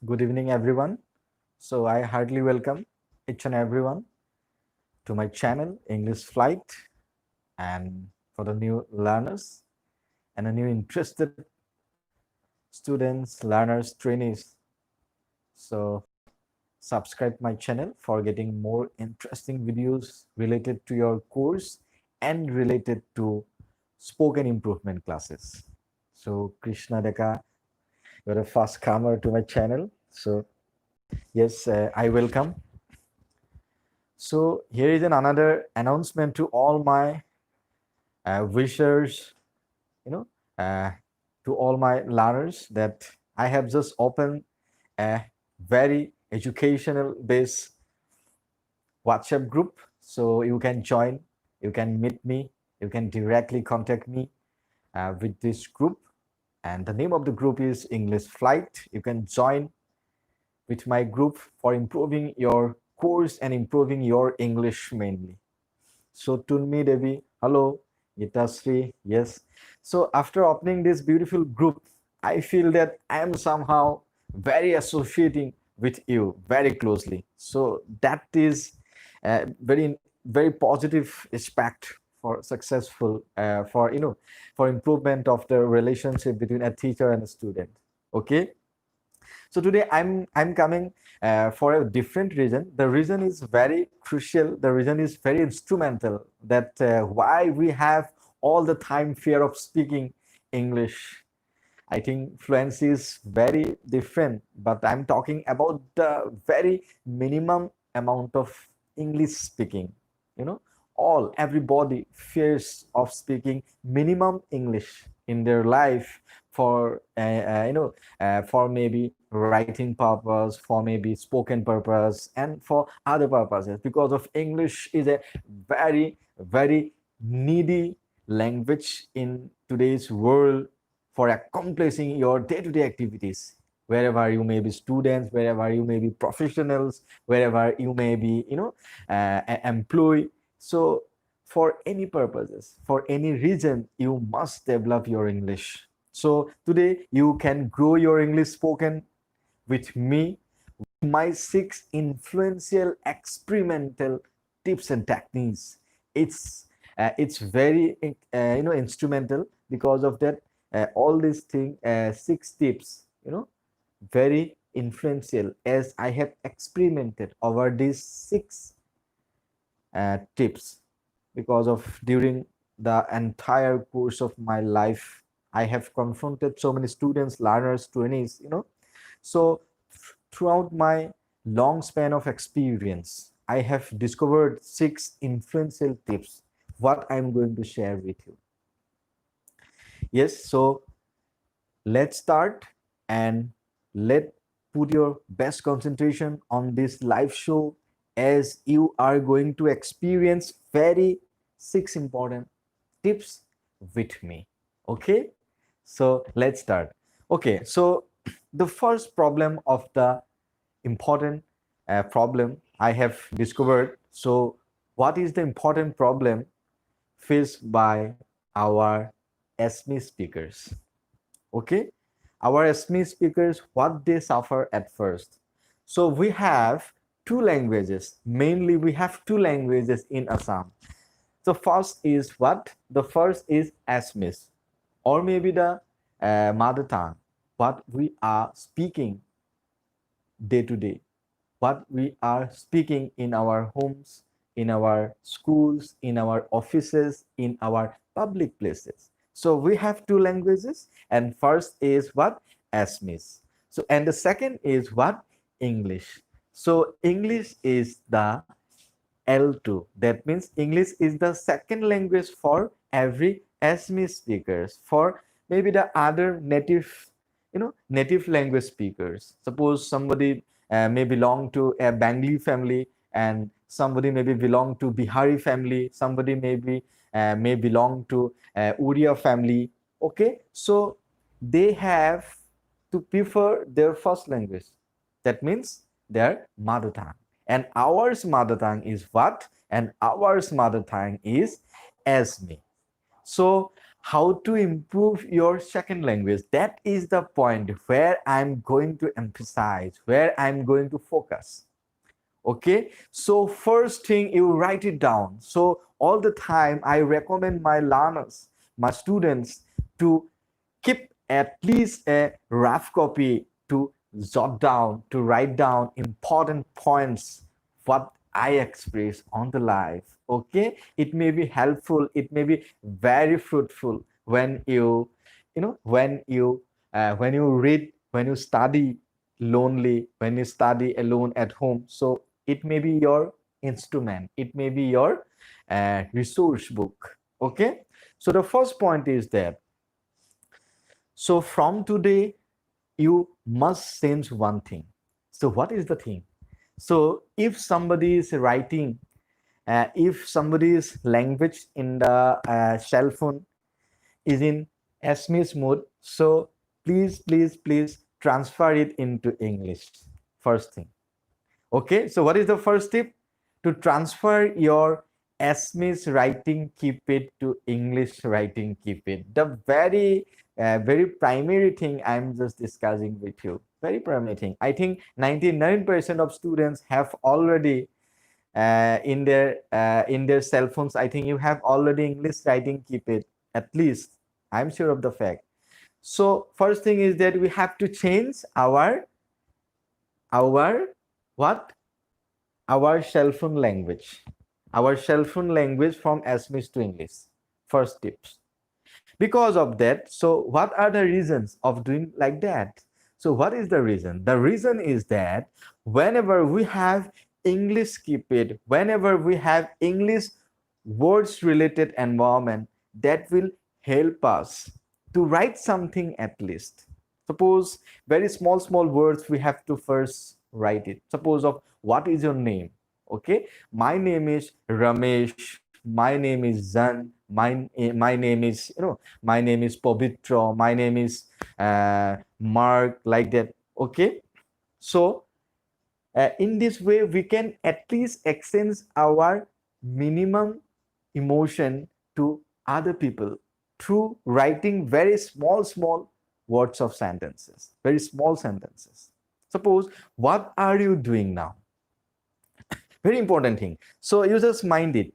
Good evening, everyone. So, I heartily welcome each and everyone to my channel, English Flight, and for the new learners and the new interested students, learners, trainees. So, subscribe my channel for getting more interesting videos related to your course and related to spoken improvement classes. So, Krishna Deka, you're a first comer to my channel. So, yes, I welcome. So here is another announcement to all my wishers, you know, uh, to all my learners that I have just opened a very educational based WhatsApp group. So you can join, you can meet me, you can directly contact me with this group. And the name of the group is English Flight. You can join with my group for improving your course and improving your English mainly. So Tunmi Devi, hello, Gitasri, yes. So after opening this beautiful group, I feel that I am somehow very associating with you very closely. So that is very positive aspect for successful for improvement of the relationship between a teacher and a student. Okay, so today I'm coming for a different reason. The reason is very crucial. The reason is very instrumental. That why we have all the time fear of speaking English. I think fluency is very different, but I'm talking about the very minimum amount of English speaking. You know, everybody fears of speaking minimum English in their life for for maybe writing purpose, for maybe spoken purpose, and for other purposes. Because of English is a very needy language in today's world for accomplishing your day-to-day activities, wherever you may be students, wherever you may be professionals, wherever you may be employee. So for any purposes, for any reason, you must develop your English. So today you can grow your English spoken with me, my 6 influential experimental tips and techniques. It's very instrumental. Because of that, all these things, 6 tips, very influential, as I have experimented over these 6 tips. Because of during the entire course of my life, I have confronted so many students, learners, trainees, so throughout my long span of experience, I have discovered 6 influential tips, what I'm going to share with you. Yes, so let's start, and let put your best concentration on this live show, as you are going to experience very 6 important tips with me. Okay, so let's start. Okay, so the first problem of the important problem I have discovered. So what is the important problem faced by our SME speakers? Okay, our SME speakers, what they suffer at first. So we have two languages. Mainly we have two languages in Assam. So first is what? The first is Assamese, or maybe the mother tongue, what we are speaking day to day, what we are speaking in our homes, in our schools, in our offices, in our public places. So we have two languages, and first is what? Assamese. So, and the second is what? English. So English is the L2. That means English is the second language for every Assamese speakers, for maybe the other native language speakers. Suppose somebody may belong to a Bengali family, and somebody maybe belong to Bihari family, somebody may belong to Uriya family. Okay, so they have to prefer their first language. That means their mother tongue. And ours mother tongue is what? And ours mother tongue is Asmi. So how to improve your second language. That is the point where I'm going to emphasize, where I'm going to focus. Okay, so first thing, you write it down. So all the time I recommend my learners, my students, to keep at least a rough copy to jot down, to write down important points what I express on the live. Okay, it may be helpful, it may be very fruitful when when you read, when you study lonely, when you study alone at home. So it may be your instrument, it may be your resource book. Okay, so the first point is that, so from today you must change one thing. So what is the thing? So if somebody is writing, if somebody's language in the cell phone is in Assamese mode, so please transfer it into English. First thing. Okay, so what is the first tip? To transfer your Assamese writing, keep it, to English writing, keep it. The very primary thing I'm just discussing with you. Very primary thing. I think 99% of students have already in their cell phones. I think you have already English writing, keep it. At least I'm sure of the fact. So first thing is that we have to change our what? Our cell phone language. Our cell phone language from Assamese to English. First tips. Because of that, so what are the reasons of doing like that? So what is the reason? The reason is that whenever we have English keep it, whenever we have English words related environment, that will help us to write something at least. Suppose very small words, we have to first write it. Suppose of what is your name? Okay, my name is Ramesh, my name is Zan, my name is my name is Pavitra, my name is Mark, like that. Okay, so in this way we can at least exchange our minimum emotion to other people through writing very small words of sentences, very small sentences. Suppose, what are you doing now? Very important thing. So you just mind it.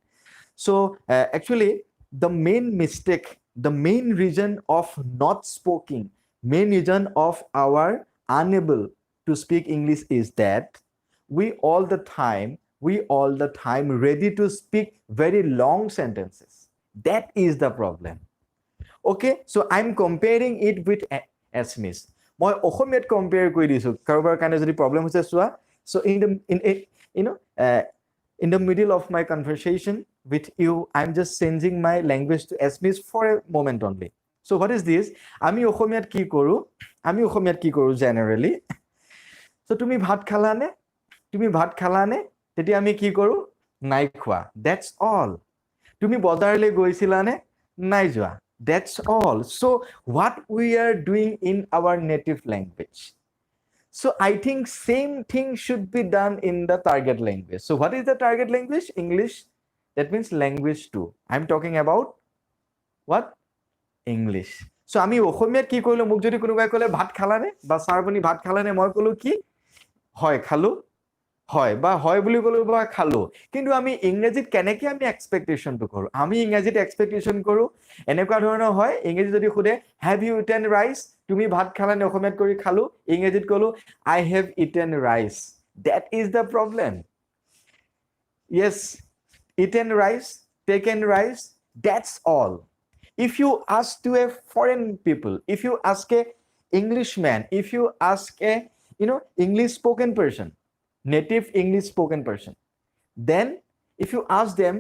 So actually the main mistake, the main reason of not speaking, main reason of our unable to speak English is that we all the time ready to speak very long sentences. That is the problem. Okay, so I'm comparing it with Assamese. মই অসমীয়াত compare কৰি দিছো কাৰোবাৰ কাৰণে যদি problem হৈছে চোৱা. So in the middle of my conversation with you, I'm just changing my language to Assamese for a moment only. So what is this? আমি অসমীয়াত কি কৰো generally? So তুমি ভাত খালানে? তেতিয়া আমি কি কৰো? নাই খোৱা. That's all. তুমি বজাৰলৈ গৈছিলানে? নাই যোৱা. That's all. So what we are doing in our native language. So I think same thing should be done in the target language. So what is the target language? English. That means language 2. I'm talking about what? English. So আমি অসমীয়াত কি কৰিলো? মোক যদি কোনোবাই ক'লে ভাত খালানে বা ছাৰপনি ভাত খালানে, মই ক'লো কি? হয় খালো, হয় বা হয় বুলি ক'লো বা খালো। কিন্তু আমি ইংৰাজীত কেনেকৈ আমি এক্সপেক্টেশ্যনটো কৰোঁ? আমি ইংৰাজীত এক্সপেক্টেশ্যন কৰোঁ এনেকুৱা ধৰণৰ হয়। ইংৰাজীত যদি সোধে হেভ ইউ ইটেন ৰাইচ, তুমি ভাত খালানে? অসমীয়াত কৰি খালো, ইংৰাজীত ক'লো I have eaten rice. That is the problem. Yes, eaten rice, taken rice, that's all. If you ask to a foreign people, if you ask a Englishman, if you ask a English spoken person, native English spoken person, then if you ask them,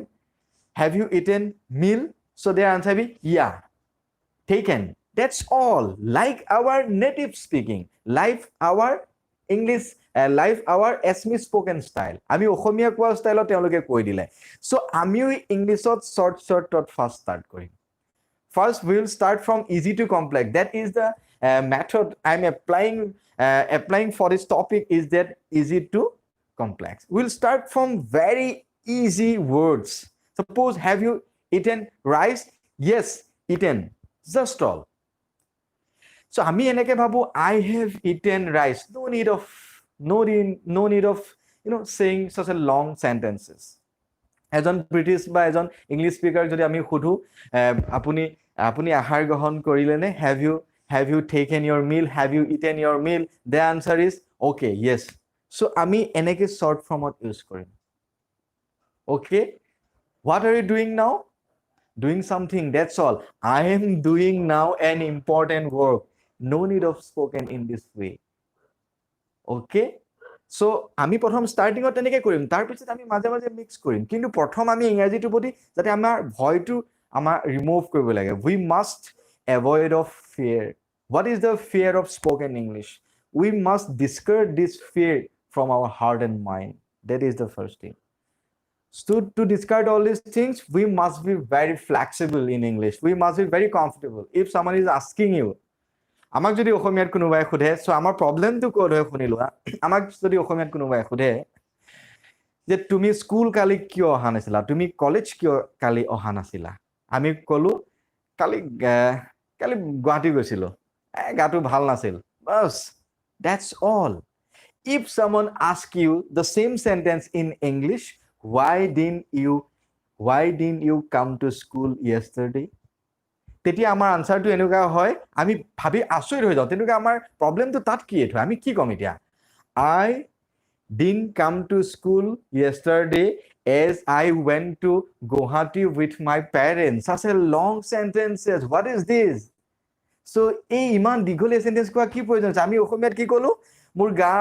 have you eaten meal? So their answer will be yeah, taken. That's all. Like our native speaking, like our English, like our Assamese spoken style. আমি অসমীয়া কোৱা ষ্টাইলত তেওঁলোকে কৈ দিলে। So আমিও ইংলিছত short fast start Karim. First, we will start from easy to complex. That is the method I'm applying for this topic, is that easy to complex. We'll start from very easy words. Suppose, have you eaten rice? Yes, eaten. Just all. So আমি এনেকে ভাবো I have eaten rice. No need of saying such a long sentences. এজন British বা এজন English speaker যদি আমি সুধো আপুনি আপুনি আহাৰ গ্ৰহণ কৰিলেনে have you taken your meal, have you eaten your meal, the answer is okay, yes. So আমি এনেকে short formত ইউজ কৰিম. Okay, what are you doing now? Doing something, that's all. I am doing now an important work. No need of spoken in this way. Okay, so আমি প্ৰথম ষ্টাৰ্টিঙত তেনেকৈ কৰিম, তাৰপিছত আমি মাজে মাজে মিক্স কৰিম, কিন্তু প্ৰথম আমি ইংৰাজীটোৰ প্ৰতি যাতে আমাৰ ভয়টো আমাৰ ৰিমুভ কৰিব লাগে. We must avoid of fear. What is the fear of spoken English? We must discard this fear from our heart and mind. That is the first thing. So to discard all these things, we must be very flexible in English. We must be very comfortable. If someone is asking you, আমাক যদি অসমীয়াত কোনোবাই সোধে, so আমাৰ প্ৰবলেমটো ক'ত হয় শুনিলো, আমাক যদি অসমীয়াত কোনোবাই সোধে যে তুমি স্কুল কালি কিয় অহা নাছিলা, তুমি কলেজ কিয় কালি অহা নাছিলা, আমি ক'লো কালি গুৱাহাটী গৈছিলো, গাটো ভাল নাছিল, বাস, that's all. If someone asks you the same sentence in English, why didn't you come to school yesterday? তেতিয়া আমাৰ আনসাৰটো এনেকুৱা হয়, আমি ভাবি আচৰিত হৈ যাওঁ, তেনেকুৱা আমাৰ প্ৰবলেমটো তাত ক্ৰিয়েট হয়. আমি কি ক'ম এতিয়া? I didn't come to school yesterday as I went to Guwahati with my parents. Such a long sentences. What is this? So এই ইমান দীঘলীয়া সেন্টেন্স কোৱা কি প্ৰয়োজন আছে? আমি অসমীয়াত কি ক'লো? মোৰ গা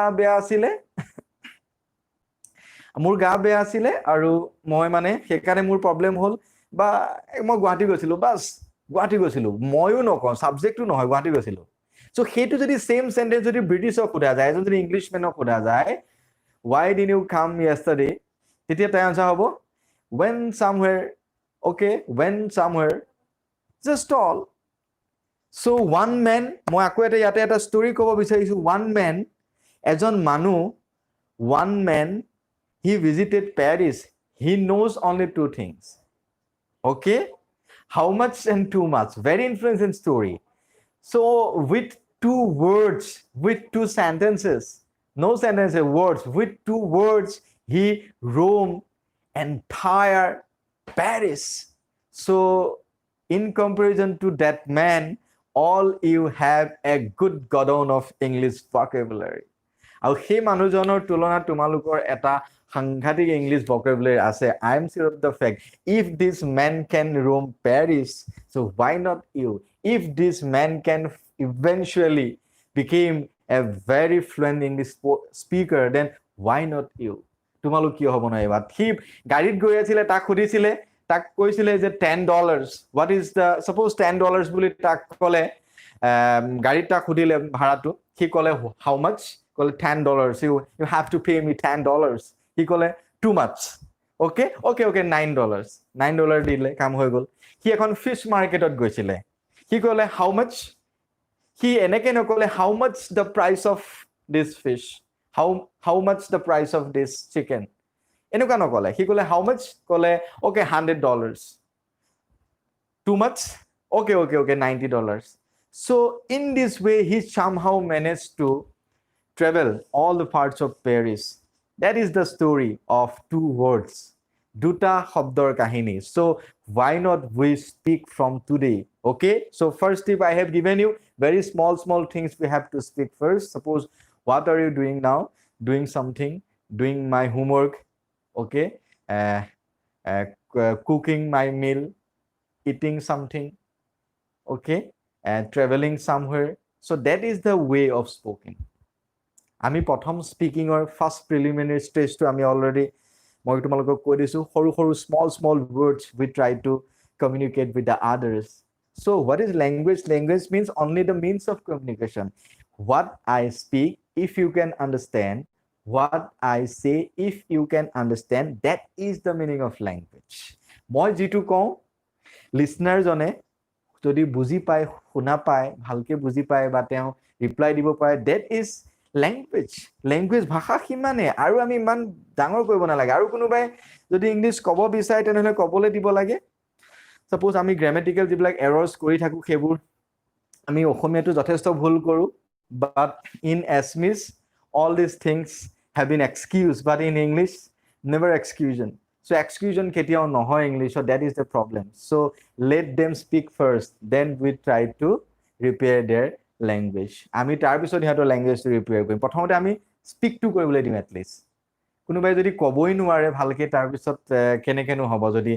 বেয়া আছিলে আৰু মই মানে সেইকাৰণে মোৰ প্ৰবলেম হ'ল, বা মই গুৱাহাটী গৈছিলো, বাস গুৱাহাটী গৈছিলো, ময়ো নকওঁ, ছাবজেক্টটো নহয়, গুৱাহাটী গৈছিলো. চ' সেইটো যদি সেম সেন্টেন্স যদি ব্ৰিটিছক সোধা যায়, এজন যদি ইংলিছমেনক সোধা যায়, why didn't you come yesterday, তেতিয়া তাৰ আনসাৰ হ'ব when somewhere. Okay, when somewhere, just all. So one man, মই আকৌ ইয়াতে এটা ষ্টৰী ক'ব বিচাৰিছো. এজন মানুহ, one man, he visited Paris. He knows only two things. Okay, how much and too much. Very influential story. So with two words, with two sentences, no sentences, words, with two words, he roamed entire Paris. So in comparison to that man, all you have a good godown of English vocabulary. আৰু সেই মানুহজনৰ তুলনাত তোমালোকৰ এটা সাংঘাতিক English vocabulary আছে. I am sure of the fact, if this man can roam Paris, so why not you? If this man can eventually became a very fluent English speaker, then why not you? তোমালোক কিয় হ'ব নোৱাৰিবা? C গাড়ীত গৈ আছিলে, তাক সুধিছিলে, তাক কৈছিলে যে $10, what is the, suppose $10 বুলি তাক ক'লে, গাড়ীত তাক সুধিলে ভাড়াটো, সি ক'লে how much, ক'লে $10, you have to pay me $10. C ক'লে too much. Okay, $9 দিলে, কাম হৈ গ'ল. সি এখন ফিছ মাৰ্কেটত গৈছিলে, সি ক'লে how much, সি এনেকে নক'লে how much the price of this fish, how much the price of this chicken, এনেকুৱা নক'লে. সি ক'লে how much, ক'লে okay $100. too much, okay $90. So in this way he somehow managed to travel all the parts of Paris. That is the story of two words, দুটা শব্দৰ কাহিনী. So why not we speak from today? Okay, so first tip I have given you, very small things we have to speak first. Suppose, what are you doing now? Doing something, doing my homework, okay, cooking my meal, eating something, okay, and traveling somewhere. So that is the way of speaking. আমি প্ৰথম স্পিকিঙৰ first preliminary ষ্টেজটো আমি already মই তোমালোকক কৈ দিছোঁ, সৰু small words we try to communicate with the others. So what is language? Language means only the means of communication. What I speak, if you can understand, what I say, if you can understand, that is the meaning of language. মই যিটো কওঁ, লিসনাৰ জনে যদি বুজি পায়, শুনা পায়, ভালকে বুজি পায় বা তেওঁ ৰিপ্লাই দিব পাৰে, that is লেংগুৱেজ. ভাষা সিমানে, আৰু আমি ইমান ডাঙৰ কৰিব নালাগে. আৰু কোনোবাই যদি ইংলিছ ক'ব বিচাৰে তেনেহ'লে ক'বলৈ দিব লাগে, Suppose আমি grammatical যিবিলাক errors কৰি থাকো সেইবোৰ আমি অসমীয়াটো যথেষ্ট ভুল কৰো, but in Assamese all these things have been excused, but in English never exclusion. So exclusion কেতিয়াও নহয় English, so that is the problem. So let them speak first, then we try to repair their language. আমি তাৰ পিছত ইহঁতৰ ল্যাঙ্গুৱেজটো repair কৰিম। প্ৰথমতে আমি স্পিকটো কৰিবলৈ দিম at least. কোনোবাই যদি ক'বই নোৱাৰে ভালকে তাৰ পিছত কেনেকেনো হ'ব যদি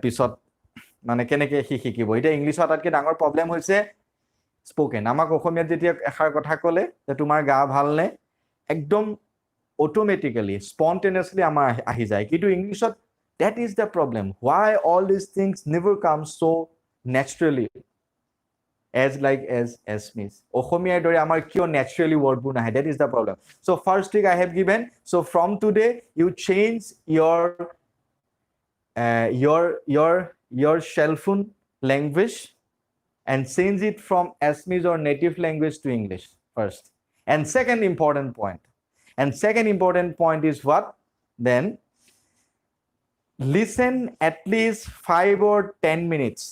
পিছত মানে কেনেকে শিকিব। এটা ইংলিশৰ আটাইতকৈ ডাঙৰ প্ৰবলেম হৈছে স্পোকেন। আমাক অসমীয়াত যেতিয়া এষাৰ কথা ক'লে যে তোমাৰ গা ভালনে, একদম অটোমেটিক্যালি স্পন্টেনিয়াছলি আমাৰ আহি যায়, কিন্তু ইংলিশত that is the problem. Why all these things never come so naturally as Assamese? অসমীয়াৰ দৰে আমাৰ কিয় naturally wordবোৰ নাহে? That is the problem. So first trick I have given. So from today you change your cell phone language and change it from Assamese or native language to English first. And second important point is what? Then listen at least 5 or 10 minutes.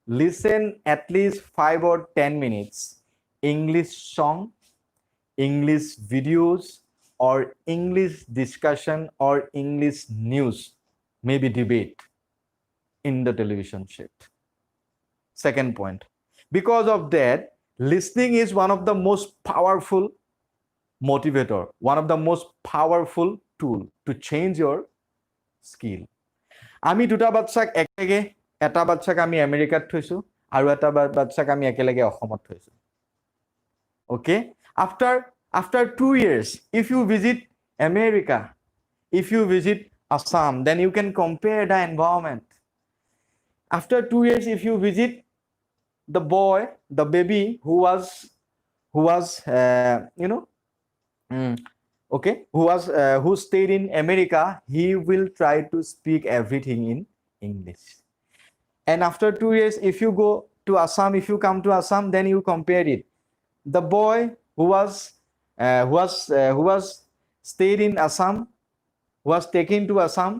Listen at least 5 or 10 minutes English song, English videos, or English discussion or English news, maybe debate in the television set. Second point, because of that, listening is one of the most powerful motivator, one of the most powerful tool to change your skill. আমি দুটা বাচ্চাক একেলগে, এটা বাচ্চাক আমি আমেৰিকাত থৈছো আৰু এটা বাচ্চাক আমি একেলগে অসমত থৈছো। Okay, after 2 years, if you visit America, if you visit Assam, then you can compare the environment. After 2 years, if you visit the boy, the baby who stayed in America, he will try to speak everything in English. And after 2 years, if you go to Assam, if you come to Assam, then you compare it. The boy who was stayed in Assam, was taken to Assam,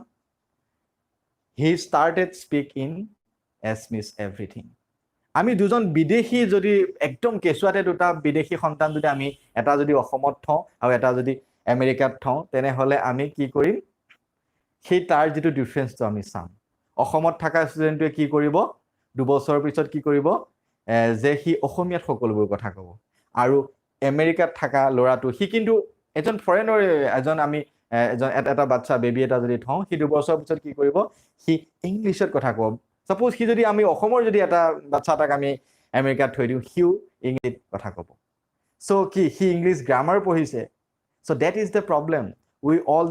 he started speaking Assamese everything. আমি দুজন বিদেশী যদি একদম কেঁচুৱাতে দুটা বিদেশী সন্তান যদি আমি এটা যদি অসমত থওঁ আৰু এটা যদি আমেৰিকাত থওঁ, তেনেহ'লে আমি কি কৰিম, সেই তাৰ যিটো ডিফাৰেন্সটো আমি চাম। অসমত থকা ষ্টুডেণ্টটোৱে কি কৰিব, 2 বছৰৰ পিছত কি কৰিব, যে সি অসমীয়াত সকলোবোৰ কথা ক'ব, আৰু আমেৰিকাত থকা ল'ৰাটো সি কিন্তু এজন ফৰেনৰ আমি এটা বাচ্চা বেবী এটা যদি থওঁ, সি 2 বছৰৰ পিছত কি কৰিব, সি ইংলিছত কথা ক'ব। Suppose সি যদি আমি অসমৰ যদি এটা বাচ্চা এটাক আমি আমেৰিকাত থৈ দিওঁ, সিও ইংলিছত কথা ক'ব। So কি সি ইংলিছ গ্ৰামাৰ পঢ়িছে। So that is the problem. We all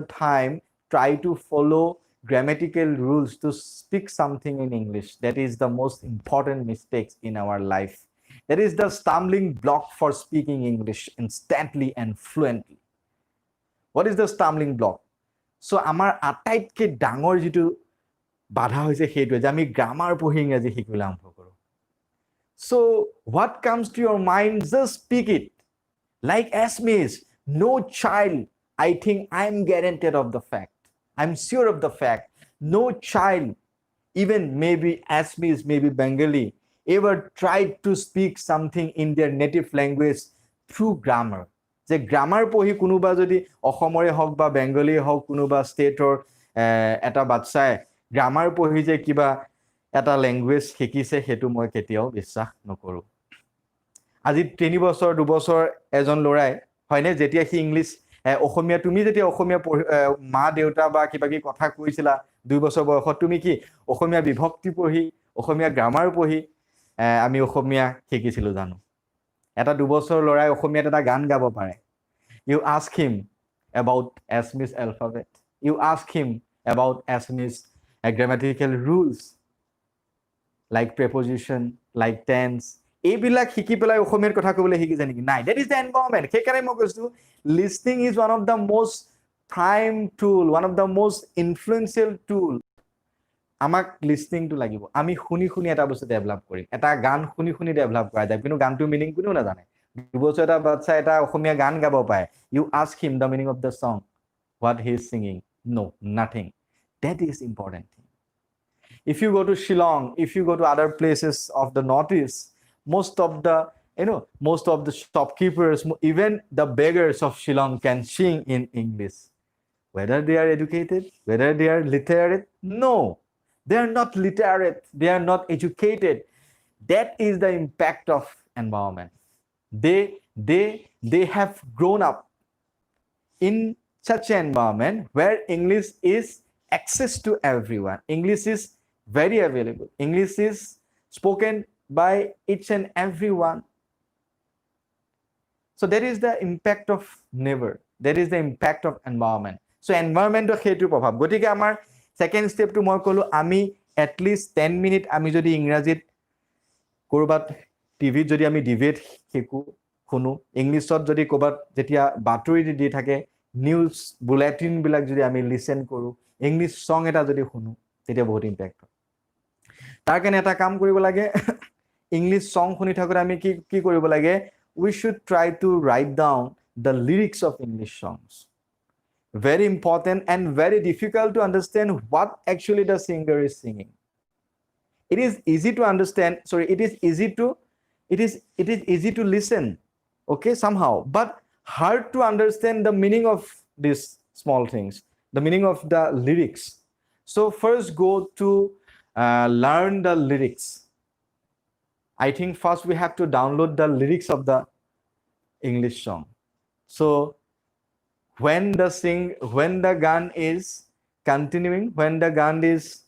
the time try to follow grammatical rules to speak something in English. That is the most important mistakes in our life. That is the stumbling block for speaking English instantly and fluently. What is the stumbling block? So আমাৰ আটাইতকৈ ডাঙৰ যিটো বাধা হৈছে সেইটোৱে যে আমি grammar পঢ়ি ইংৰাজী শিকিবলৈ আৰম্ভ কৰোঁ। So what comes to your mind, just speak it. Like Assamese, no child, I think I'm guaranteed of the fact, I'm sure of the fact, no child, even maybe Assamese, maybe Bengali, ever tried to speak something in their native language through grammar. যে grammar পঢ়ি কোনোবা যদি অসমৰে হওক বা বেংগলীয়ে হওক কোনোবা ষ্টেটৰ এটা বাচ্চাই গ্ৰামাৰ পঢ়ি যে কিবা এটা লেংগুৱেজ শিকিছে, সেইটো মই কেতিয়াও বিশ্বাস নকৰোঁ। আজি 3 বছৰ 2 বছৰ এজন ল'ৰাই হয়নে, যেতিয়া সি ইংলিছ অসমীয়া, তুমি যেতিয়া অসমীয়া মা দেউতা বা কিবা কিবি কথা কৈছিলা 2 বছৰ বয়সত, তুমি কি অসমীয়া বিভক্তি পঢ়ি অসমীয়া গ্ৰামাৰ পঢ়ি আমি অসমীয়া শিকিছিলোঁ জানো? এটা 2 বছৰ ল'ৰাই অসমীয়াত এটা গান গাব পাৰে। You ask him about Assamese alphabet. You ask him about Assamese grammatical rules like preposition, like tense. এইবিলাক শিকি পেলাই অসমীয়াৰ কথা ক'বলৈ শিকিছে নেকি? নাই। That is the environment. সেইকাৰণে মই কৈছোঁ listening is one of the most prime tool, one of the most influential tool. আমাক লিসনিংটো লাগিব। আমি শুনি শুনি এটা বস্তু ডেভেলপ কৰিম। এটা গান শুনি শুনি ডেভেলপ কৰা যায়, কিন্তু গানটোৰ মিনিং কোনেও নাজানে। 2 বছৰ এটা বাচ্চা এটা অসমীয়া গান গাব পাৰে। You ask him the meaning of the song, what he is singing. No, nothing. That is important thing. If you go to Shillong, if you go to other places of the Northeast, most of the, most of the shopkeepers, even the beggars of Shillong can sing in English. Whether they are educated, whether they are literate, no, they are not literate, they are not educated. That is the impact of environment. They have grown up in such an environment where English is access to everyone. English is very available. English is spoken by each and everyone. So that is the impact of neighbor. That is the impact of environment. So environment সেইটো প্ৰভাৱ গতিকে আমাৰ second ষ্টেপটো মই ক'লো আমি at least 10 minute আমি যদি ইংৰাজীত কৰবাত টিভিত যদি আমি ডিবেট শিকো শুনো ইংলিছত যদি কৰবাত যেতিয়া বাতৰি দি থাকে নিউজ বুলেটিন বিলাক যদি আমি লিসেন কৰো ইংলিশ সং এটা যদি শুনো তেতিয়া বহুত ইম্প্যাক্ট হয় তাৰ কাৰণে এটা কাম কৰিব লাগে ইংলিশ সং শুনি থাকোতে আমি কি কৰিব লাগে we should try to write down the lyrics of English songs. Very important and very difficult to understand what actually the singer is singing. It is easy to understand, sorry, it is easy to listen, okay, somehow, but hard to understand the meaning of these small things, the meaning of the lyrics. So first go to learn the lyrics. I think first we have to download the lyrics of the English song. So when the gun is continuing, when the gun is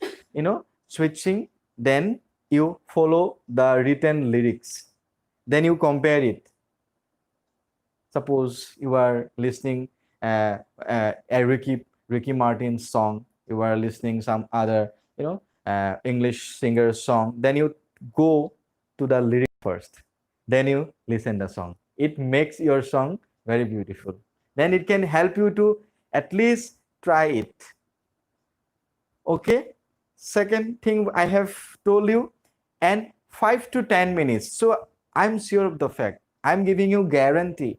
switching, then you follow the written lyrics, then you compare it. Suppose you are listening a Ricky Martin's song, you are listening some other English singer's song, then you go to the lyric first, then you listen the song. It makes your song very beautiful. Then it can help you to at least try it. Okay, second thing I have told you, and 5 to 10 minutes. So I'm sure of the fact, I'm giving you guarantee,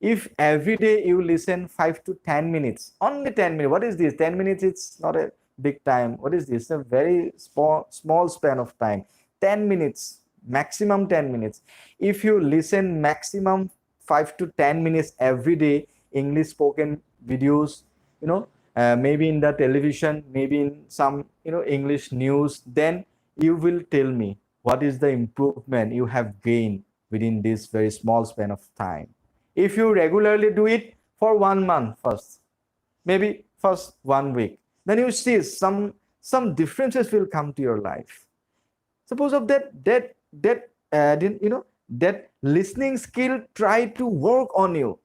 if every day you listen 5 to 10 minutes, only 10 minutes, what is this 10 minutes? It's not a big time. What is this? A very small span of time. 10 minutes, maximum 10 minutes. If you listen maximum 5 to 10 minutes every day, English spoken videos, maybe in the television, maybe in some English news, then you will tell me what is the improvement you have gained within this very small span of time. If you regularly do it for 1 month first, maybe first 1 week, then you see some differences will come to your life. Suppose of that listening skill, try to work on you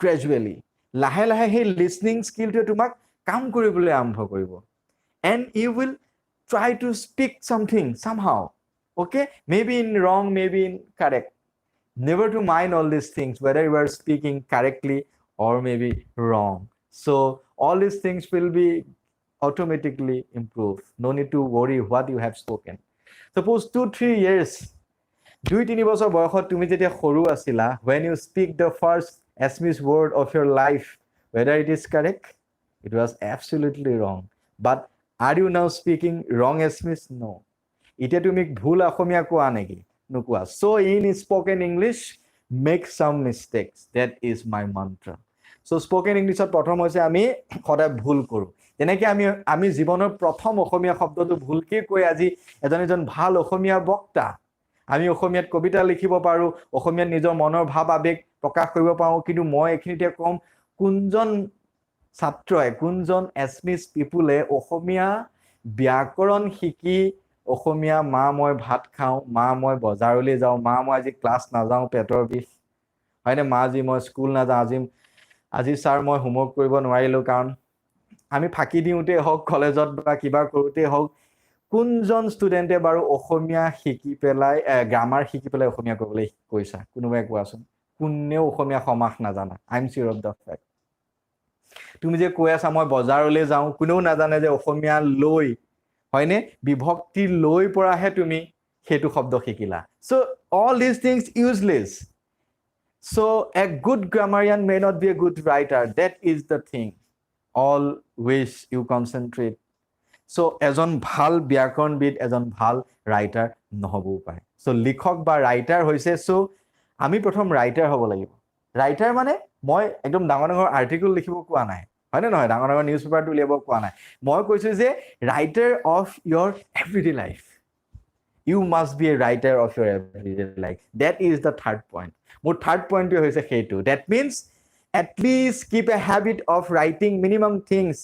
gradually. লাহে লাহে হে listening skill to tumak কাম কৰিবলৈ আৰম্ভ কৰিব, and you will try to speak something somehow, okay, maybe in wrong, maybe in correct. Never to mind all these things, whether you are speaking correctly or maybe wrong. So all these things will be automatically improved. No need to worry what you have spoken. Suppose 2-3 years, 2-3 বছৰ বয়সত তুমি যেতিয়া সৰু আছিলা, when you speak the first Assamese word of your life, whether it is correct, it was absolutely wrong. But are you now speaking wrong Assamese? No. এতিয়া তুমি ভুল অসমীয়া কোৱা নেকি? নোকোৱা. So in spoken English, make some mistakes. That is my mantra. So spoken English প্ৰথম হৈছে আমি সদায় ভুল কৰোঁ। যেনেকৈ আমি জীৱনৰ প্ৰথম অসমীয়া শব্দটো ভুলকৈ কৈ আজি এজন ভাল অসমীয়া বক্তা, আমি অসমীয়াত কবিতা লিখিব পাৰোঁ, অসমীয়াত নিজৰ মনৰ ভাৱ আবেগ প্ৰকাশ কৰিব পাৰোঁ, কিন্তু মই এইখিনিতে কম কোনজন ছাত্ৰই, কোনজন এছমিছ পিপুলে অসমীয়া ব্যাকৰণ শিকি অসমীয়া মা মই ভাত খাওঁ, মা মই বজাৰলৈ যাওঁ, মা মই আজি ক্লাছ নাযাওঁ পেটৰ বিষ, হয়নে, মা আজি মই স্কুল নাযাওঁ, আজি ছাৰ মই হোমৱৰ্ক কৰিব নোৱাৰিলোঁ, কাৰণ আমি ফাঁকি দিওঁতে হওক কলেজত বা কিবা কৰোঁতে হওক, কোনজন ষ্টুডেণ্টে বাৰু অসমীয়া শিকি পেলাই গ্ৰামাৰ শিকি পেলাই অসমীয়া ক'বলৈ কৈছা? কোনোবাই কোৱাচোন, কোনেও অসমীয়া সমাস নাজানা। I am sure of the fact. তুমি যে কৈ আছা মই বজাৰলৈ যাওঁ, কোনেও নাজানে যে অসমীয়া লৈ, হয়নে, বিভক্তি লৈ পৰাহে তুমি সেইটো শব্দ শিকিলা। চ' all these things useless. So' a good grammarian may not be a good writer. That is the thing. Always you concentrate. So এজন ভাল ব্যাকৰণবিদ এজন ভাল ৰাইটাৰ নহবও পাৰে so লিখক বা ৰাইটাৰ হৈছে so আমি প্ৰথম ৰাইটাৰ হ'ব লাগিব ৰাইটাৰ মানে মই একদম ডাঙৰ ডাঙৰ আৰ্টিকেল লিখিব কোৱা নাই হয়নে নহয় ডাঙৰ ডাঙৰ নিউজ পেপাৰটো উলিয়াব কোৱা নাই মই কৈছো যে writer of your everyday life you must be a writer of your everyday life that is the third point মোৰ third point হৈছে সেইটো that means at least keep a habit of writing minimum things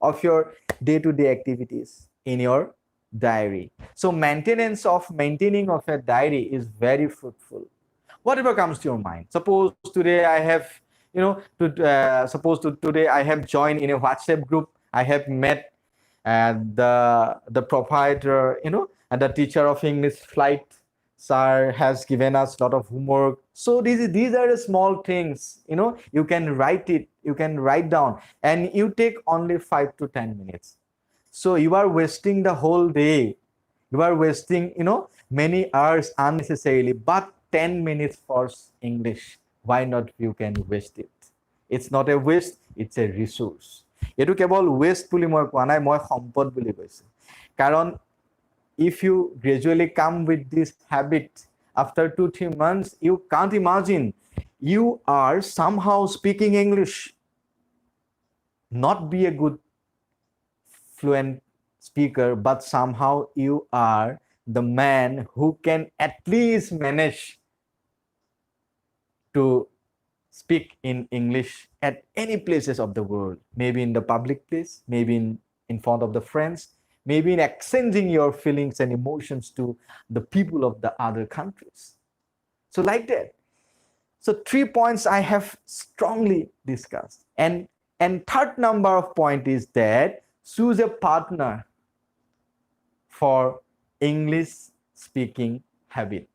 of your day-to-day activities in your diary so maintaining of a diary is very fruitful whatever comes to your mind suppose today I have today I have joined in a WhatsApp group I have met the proprietor and the teacher of English flight sir has given us a lot of homework so these are the small things you can write it you can write down and you take only 5 to 10 minutes so you are wasting the whole day you are wasting many hours unnecessarily but 10 minutes for English why not you can waste it it's not a waste it's a resource এটো কেৱল West বুলি মই কোৱা নাই মই সম্পদ বুলি কৈছো কাৰণ if you gradually come with this habit after 2-3 months you can't imagine you are somehow speaking English not be a good fluent speaker but somehow you are the man who can at least manage to speak in English at any places of the world maybe in the public place maybe in front of the friends maybe in exchanging your feelings and emotions to the people of the other countries so like that so 3 points I have strongly discussed and third number of point is that choose a partner for English speaking habit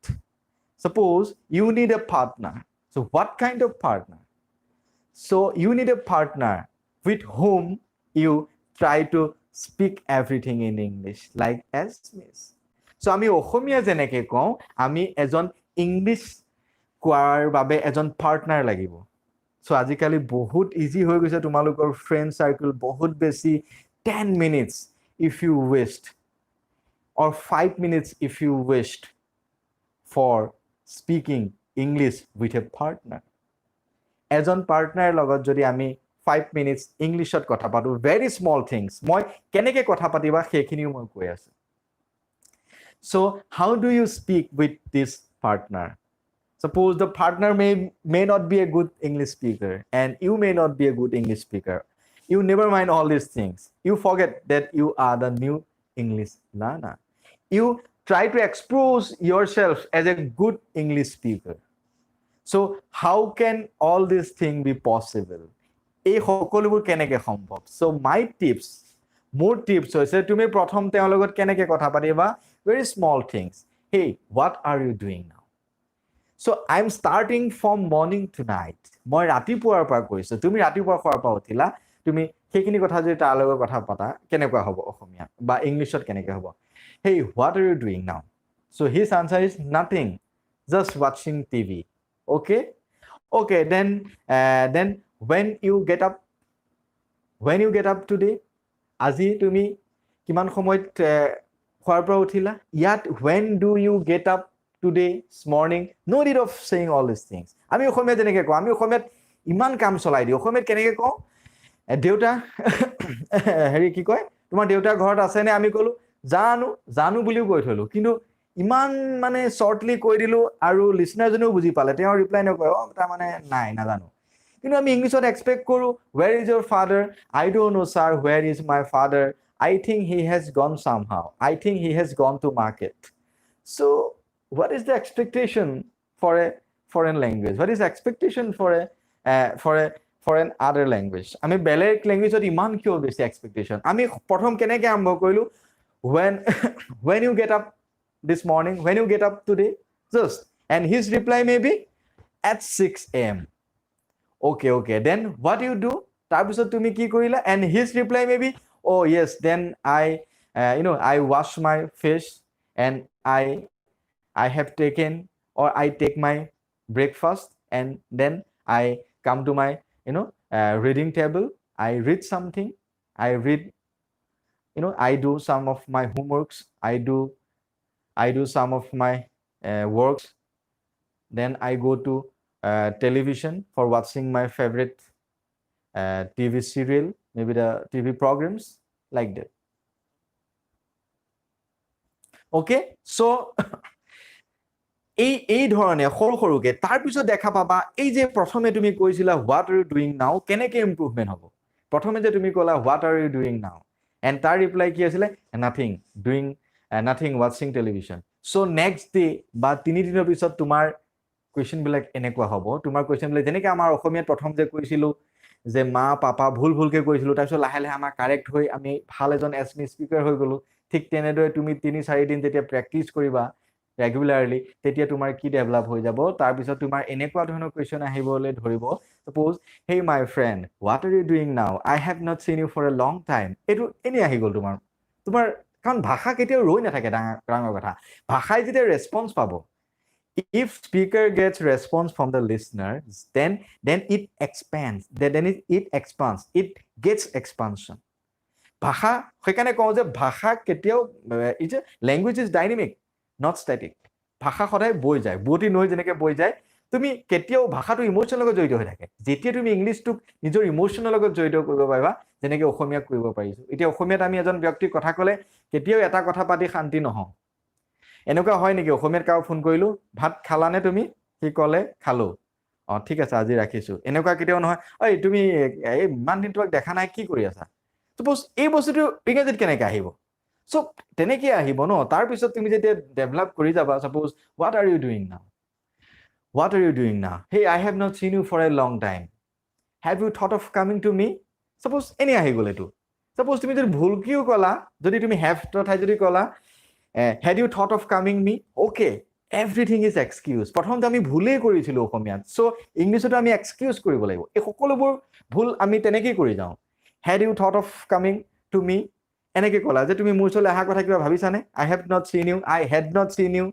suppose you need a partner so what kind of partner so you need a partner with whom you try to speak everything in English like as miss so আমি অসমীয়া যেনেকে কওঁ আমি এজন English কোৱাৰ বাবে এজন partner লাগিব so আজিকালি বহুত ইজি হৈ গৈছে তোমালোকৰ ফ্ৰেন্ড সাৰ্কেল বহুত বেছি 10 minutes if you wished or 5 minutes if you wished for speaking English with a partner এজন পাৰ্টনাৰ লগত যদি আমি 5 minutes ইংলিশত কথা পাতো very small things মই কেনেকে কথা পাতিবা সেইখিনিও মই কৈ আছো so how do you speak with this partner suppose the partner may not be a good English speaker and you may not be a good English speaker you never mind all these things you forget that you are the new English learner you try to expose yourself as a good English speaker so how can all these things be possible এই সকলোবোৰ কেনেকে সম্ভৱ so my tips মোৰ tips হৈছে তুমি প্ৰথম তেওঁৰ লগত কেনেকে কথা পাতিবা very small things hey what are you doing now so I'm starting from morning to night মই ৰাতিপুৱাৰ পৰা কৈছো তুমি ৰাতিপুৱাৰ পৰা উঠিলা তুমি সেইখিনি কথা যদি তাৰ লগত কথা পাতা কেনেকুৱা হ'ব অসমীয়া বা ইংলিশত কেনেকে হ'ব hey what are you doing now so his answer is nothing just watching TV okay then when you get up today আজি তুমি কিমান সময়ত খোৱাৰ পৰা উঠিলা ইয়াত when do you get up today this morning no need of saying all these things আমি অসমীয়া যেনেকে কওঁ আমি অসমীয়াত ইমান কাম চলাই দিওঁ অসমীয়াত কেনেকে কওঁ দেউতা হেৰি কি কয় তোমাৰ দেউতা ঘৰত আছে নে আমি কলো জানো বুলিও কৈ থলো কিন্তু ইমান মানে শৰ্টলি কৈ দিলো আৰু লিসনাৰজনেও বুজি পালে তেওঁ ৰিপ্লাই নকৰে তাৰ মানে নাই নাজানো কিন্তু আমি ইংলিশত এক্সপেক্ট কৰো where is your father I don't know sir where is my father I think he has gone somehow I think he has gone to market so what is the expectation for a foreign language what is the expectation for a foreign other language আমি বেলেগ ল্যাঙ্গুৱেজত ইমান কিয় বেছি expectation আমি প্ৰথম কেনেকৈ আৰম্ভ কৰিলো when you get up this morning when you get up today just and his reply may be at 6 a.m. okay then what you do তাৰপিছত তুমি কি কৰিলা and his reply may be oh yes then I wash my face and I have taken or I take my breakfast and then I come to my reading table I read something I read I do some of my homeworks, I do some of my works, then I go to television for watching my favorite TV serial, maybe the TV programs, like that. Okay, so এই ধৰণে সৰু সৰুকে তাৰপিছত দেখা পাবা এই যে প্ৰথমে তুমি কৈছিলা what are you doing now, কেনেকে ইম্প্ৰুভমেণ্ট হ'ব। প্ৰথমে যে তুমি ক'লা what are you doing now, and তাৰ ৰিপ্লাই কি আছিলে, নাথিং, ডুইং নাথিং, ৱাচিং টেলিভিশ্যন। চ' নেক্সট ডে বা 3 দিনৰ পিছত তোমাৰ কুৱেশ্যনবিলাক এনেকুৱা হ'ব, তোমাৰ কুৱেশ্যনবিলাক যেনেকৈ আমাৰ অসমীয়াত প্ৰথম যে কৈছিলোঁ যে মা পাপা ভুলকৈ কৈছিলোঁ, তাৰপিছত লাহে লাহে আমাৰ কাৰেক্ট হৈ আমি ভাল এজন এছমি স্পীকাৰ হৈ গ'লোঁ। ঠিক তেনেদৰে তুমি 3-4 দিন যেতিয়া প্ৰেক্টিচ কৰিবা ৰেগুলাৰলি, তেতিয়া তোমাৰ কি ডেভেলপ হৈ যাব। তাৰপিছত তোমাৰ এনেকুৱা ধৰণৰ কুৱেশ্যন আহিবলৈ ধৰিব, suppose hey my friend what are you doing now, I have not seen you for a long time. এইটো এনেই আহি গ'ল তোমাৰ কাৰণ ভাষা কেতিয়াও ৰৈ নাথাকে। ডাঙৰ কথা, ভাষাই যেতিয়া ৰেছপন্স পাব, if speaker gets response from the listener, then it expands, then it expands, it gets expansion. ভাষা সেইকাৰণে কওঁ যে ভাষা কেতিয়াও language is dynamic, not static. ভাষা সদায় বৈ যায়, বুৱতী নৈ যেনেকৈ বৈ যায়। তুমি কেতিয়াও ভাষাটো ইম'শ্যনৰ লগত জড়িত হৈ থাকে। যেতিয়া তুমি ইংলিছটোক নিজৰ ইম'শ্যনৰ লগত জড়িত কৰিব পাৰিবা, যেনেকৈ অসমীয়াক কৰিব পাৰিছোঁ। এতিয়া অসমীয়াত আমি এজন ব্যক্তিৰ কথা ক'লে কেতিয়াও এটা কথা পাতি শান্তি নহওঁ। এনেকুৱা হয় নেকি, অসমীয়াত কাৰো ফোন কৰিলোঁ, ভাত খালানে তুমি, সি ক'লে খালোঁ, অঁ ঠিক আছে আজি ৰাখিছোঁ। এনেকুৱা কেতিয়াও নহয়, ঐ তুমি এই ইমান দিন তোমাক দেখা নাই, কি কৰি আছা। ছাপ'জ এই বস্তুটো ইংৰাজীত কেনেকৈ আহিব। চ' তেনেকৈ আহিব ন। তাৰপিছত তুমি যেতিয়া ডেভেলপ কৰি যাবা, suppose what are you doing now, what are you doing now, hey I have not seen you for a long time, have you thought of coming to me. Suppose এনেই আহি গ'ল এইটো। ছাপ'জ তুমি যদি ভুলকৈও ক'লা, যদি তুমি হেভ ঠাই যদি ক'লা had you thought of coming me, okay, everything is excuse। প্ৰথমতে আমি ভুলেই কৰিছিলোঁ অসমীয়াত, চ' ইংলিছতো আমি এক্সকিউজ কৰিব লাগিব। এই সকলোবোৰ ভুল আমি তেনেকেই কৰি যাওঁ। had you thought of coming to me, এনেকৈ ক'লা যে তুমি মোৰ ওচৰলৈ অহা কথা কিবা ভাবিছানে, I have not seen you, I had not seen you।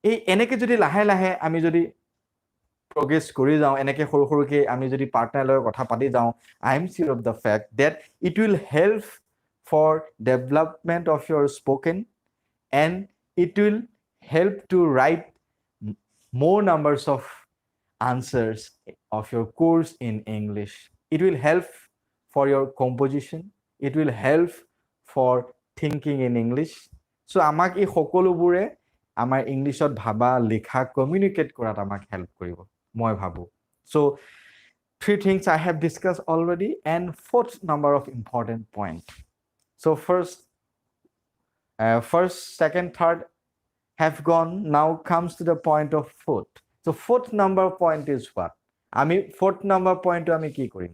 এই এনেকৈ যদি লাহে লাহে আমি যদি প্ৰগ্ৰেছ কৰি যাওঁ, এনেকৈ সৰু সৰুকৈ আমি যদি পাৰ্টনাৰৰ লগত কথা পাতি যাওঁ, I am sure of the fact that it will help for development of your spoken, and it will help to write more numbers of answers of your course in English. It will help for your composition, it will help for thinking in English. So আমাক এই সকলোবোৰে আমাৰ ইংলিছত ভাবা, লিখা, communicate কৰাত আমাক help কৰিব, মই ভাবোঁ। So 3 things I have discussed already, and 4th number of important point. So first, second, third have gone. Now comes to the point of 4th. So 4th number point is what? আমি 4th number point আমি কি কৰিম?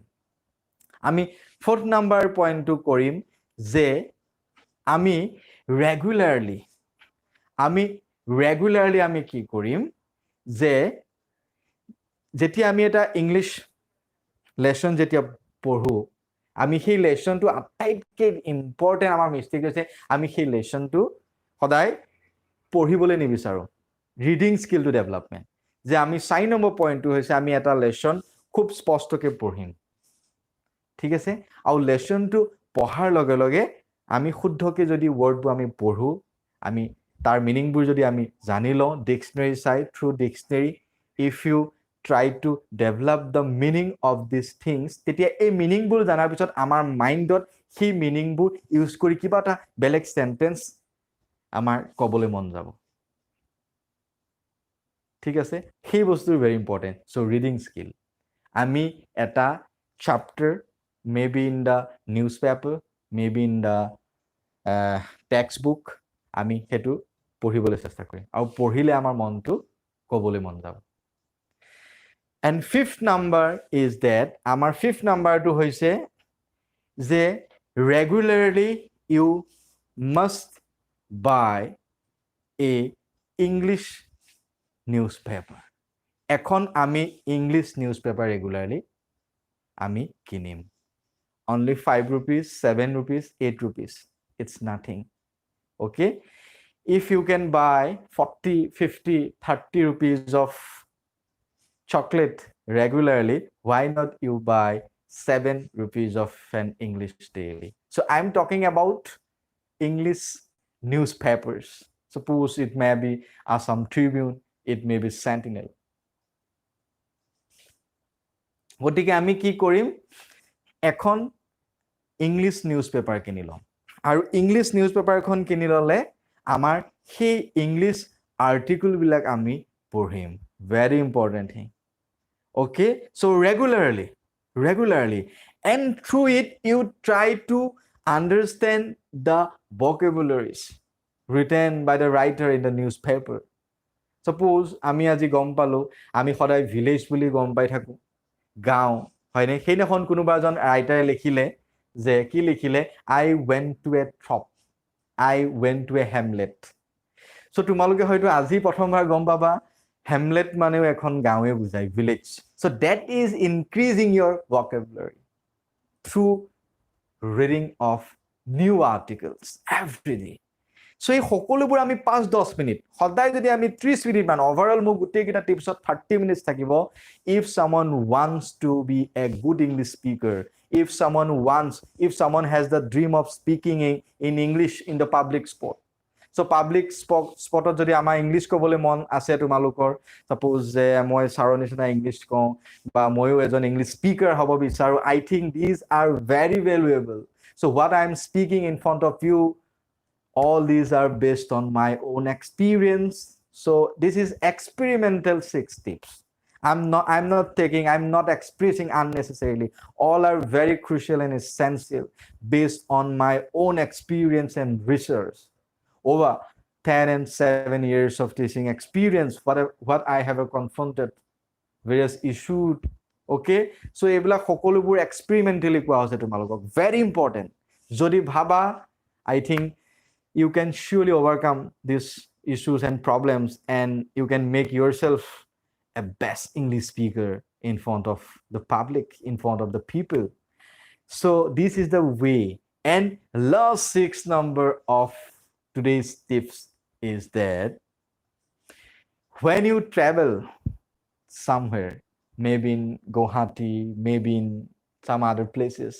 আমি 4th number point to কৰিম যে আমি regularly আমি কি কৰিম যে যেতিয়া আমি এটা ইংলিছ লেচন যেতিয়া পঢ়োঁ, আমি সেই লেচনটো আটাইতকৈ ইম্পৰ্টেণ্ট আমাৰ মিষ্টেক হৈছে আমি সেই লেচনটো সদায় পঢ়িবলৈ নিবিচাৰোঁ। ৰিডিং স্কিলটো ডেভেলপমেণ্ট, যে আমি 4 নম্বৰ পইণ্টটো হৈছে আমি এটা লেচন খুব স্পষ্টকৈ পঢ়িম, ঠিক আছে। আৰু লেচনটো পঢ়াৰ লগে লগে আমি শুদ্ধকৈ যদি ৱৰ্ডবোৰ আমি পঢ়োঁ, আমি তাৰ মিনিংবোৰ যদি আমি জানি লওঁ, ডিক্সনেৰী চাই, through dictionary if you try to develop the meaning of these things, তেতিয়া এই মিনিংবোৰ জানাৰ পিছত আমাৰ মাইণ্ডত সেই মিনিংবোৰ ইউজ কৰি কিবা এটা বেলেগ চেণ্টেন্স আমাৰ ক'বলৈ মন যাব, ঠিক আছে। সেই বস্তু ভেৰি ইম্পৰ্টেণ্ট। চ' ৰিডিং স্কিল, আমি এটা চাপ্টাৰ maybe in the news paper, maybe in the text book, আমি সেইটো পঢ়িবলৈ চেষ্টা কৰিম, আৰু পঢ়িলে আমাৰ মনটো ক'বলৈ মন যাব। And 5th number is that আমাৰ 5th numberটো হৈছে যে regularly you must buy a English newspaper. এখন আমি ইংলিছ নিউজ পেপাৰ ৰেগুলাৰলি আমি কিনিম। Only 5 rupees, 7 rupees, 8 rupees. It's nothing. Okay? If you can buy 40, 50, 30 rupees of chocolate regularly, why not you buy 7 rupees of an English daily? So I'm talking about English newspapers. Suppose it may be Assam Tribune, it may be Sentinel. গতিকে আমি কি কৰিম এখন English news paper কিনি ল'ম আৰু English news পেপাৰখন কিনি ল'লে আমাৰ সেই ইংলিছ আৰ্টিকলবিলাক আমি পঢ়িম very important thing okay so regularly and through it you try to understand the vocabularies written by the writer in the newspaper suppose আমি আজি গম পালো আমি সদায় ভিলেজ বুলি গম পাই থাকো গাঁও হয়নে সেইদিনাখন কোনোবা এজন ৰাইটাৰে লিখিলে যে কি লিখিলে I went to a shop I went to a hamlet so তোমালোকে হয়তো আজি প্ৰথমবাৰ গম পাবা hamlet মানেও এখন গাঁৱে বুজায় village so that is increasing your vocabulary through reading of new articles every day so এই সকলোবোৰ আমি 5-10 মিনিট সদায় যদি আমি 30 মিনিট মান ওভাৰঅল মোৰ গোটেইকেইটা টিপছত 30 মিনিটছ থাকিব if someone wants to be a good English speaker if someone has the dream of speaking in English in the public spot so public spotত যদি আমাৰ ইংলিছ ক'বলৈ মন আছে তোমালোকৰ suppose যে মই সাৰৰ নিচিনা ইংলিছ কওঁ বা ময়ো এজন ইংলিছ স্পিকাৰ হ'ব বিচাৰো I think these are very valuable so what I am speaking in front of you all these are based on my own experience so this is experimental 6 tips I'm not expressing unnecessarily all are very crucial and essential based on my own experience and research over 10 and 7 years of teaching experience what I have confronted various issues okay so এইবিলাক সকলোবোৰ experimentally কোৱা হৈছে তোমালোকক very important যদি ভাবা I think you can surely overcome these issues and problems and you can make yourself a best English speaker in front of the public in front of the people so this is the way and last 6 number of today's tips is that when you travel somewhere maybe in Guwahati maybe in some other places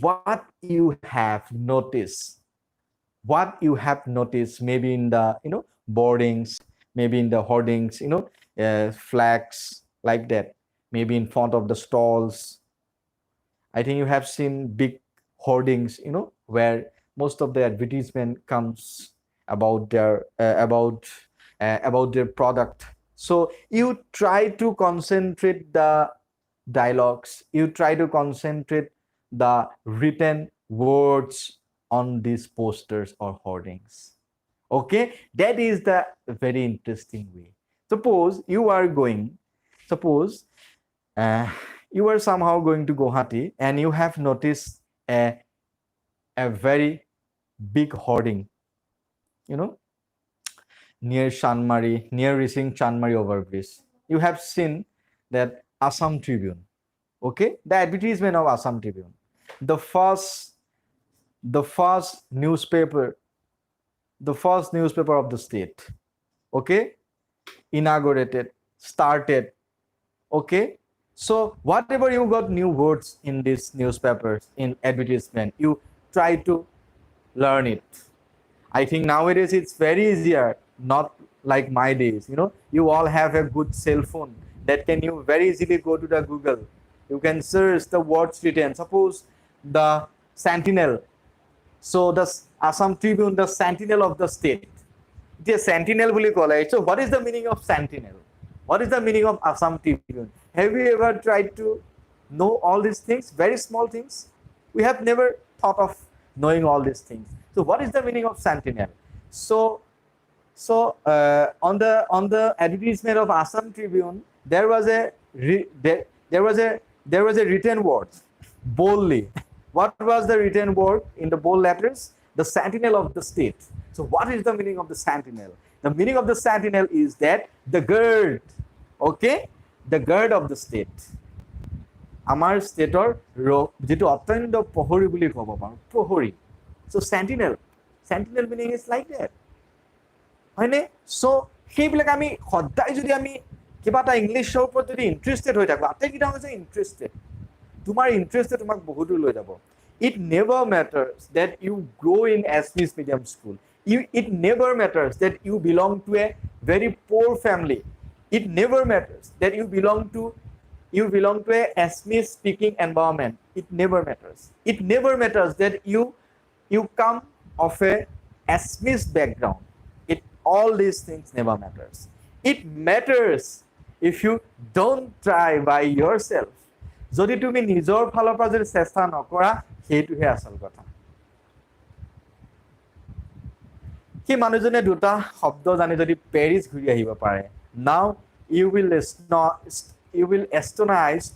what you have noticed maybe in the boardings maybe in the hoardings flags like that maybe in front of the stalls I think you have seen big hoardings where most of the advertisement comes about their product so you try to concentrate the dialogues you try to concentrate the written words on these posters or hoardings okay that is the very interesting way suppose you are somehow going to Guwahati and you have noticed a very big hoarding near reaching Chanmari overbridge you have seen that Assam Tribune okay the advertisement of Assam Tribune the first newspaper of the state okay inaugurated started okay so whatever you got new words in these newspapers in advertisement you try to learn it I think nowadays it's very easier not like my days you all have a good cell phone that can you very easily go to the Google you can search the words written suppose the Sentinel so the Assam Tribune the Sentinel of the state it is Sentinel বুলি ক'লে so what is the meaning of Sentinel what is the meaning of Assam Tribune have you ever tried to know all these things very small things we have never thought of knowing all these things so what is the meaning of Sentinel so on the advertisement of Assam Tribune there was a written word boldly what was the written word in the bold letters the Sentinel of the state so what is the meaning of the Sentinel the meaning of the Sentinel is that the guard okay the guard of the state আমাৰ ষ্টেটৰ যেটো অত্যন্ত প্ৰহৰী বুলি ক'ব পাৰো প্ৰহৰী so Sentinel meaning is like that হয়নে so সেইবিলাক আমি সদায় যদি আমি কিবা এটা ইংলিছৰ ওপৰত যদি ইন্টাৰেষ্টেড হৈ থাকো আটাইকেইটা হৈছে ইন্টাৰেষ্টেড তোমাৰ ইন্টাৰেষ্টে তোমাক বহুতো লৈ যাব It never matters that you grow in Assamese medium school. It never matters that you belong to a very poor family. It never matters that you belong to a Assamese speaking environment. It never matters. It never matters that you come of a Assamese background. All these things never matters. It matters if you don't try by yourself. যদি তুমি নিজৰ ফালৰ পৰা যদি চেষ্টা নকৰা সেইটোহে আচল কথা। কি মানুহজনে দুটা শব্দ জানি যদি পেৰিছ ঘূৰি আহিব পাৰে, now you will astonize